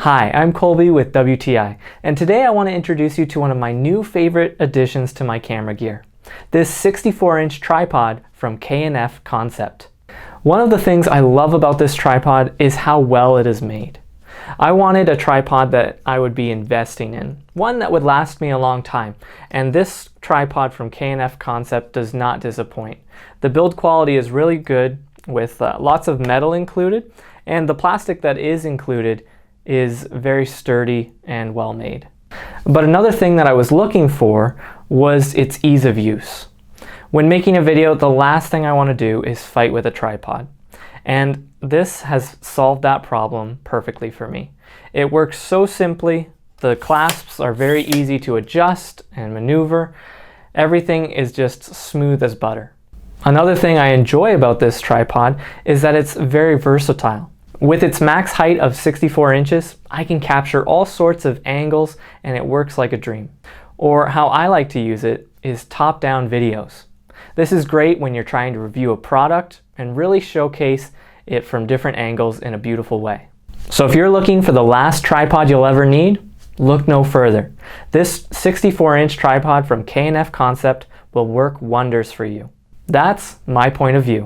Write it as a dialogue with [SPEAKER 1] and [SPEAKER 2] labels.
[SPEAKER 1] Hi, I'm Colby with WTI, and today I want to introduce you to one of my new favorite additions to my camera gear, this 64-inch tripod from K&F Concept. One of the things I love about this tripod is how well it is made. I wanted a tripod that I would be investing in, one that would last me a long time, and this tripod from K&F Concept does not disappoint. The build quality is really good with lots of metal included, and the plastic that is included is very sturdy and well made. But another thing that I was looking for was its ease of use. When making a video, the last thing I want to do is fight with a tripod. And this has solved that problem perfectly for me. It works so simply, the clasps are very easy to adjust and maneuver. Everything is just smooth as butter. Another thing I enjoy about this tripod is that it's very versatile. With its max height of 64 inches, I can capture all sorts of angles and it works like a dream. Or how I like to use it is top-down videos. This is great when you're trying to review a product and really showcase it from different angles in a beautiful way. So if you're looking for the last tripod you'll ever need, look no further. This 64-inch tripod from K&F Concept will work wonders for you. That's my point of view.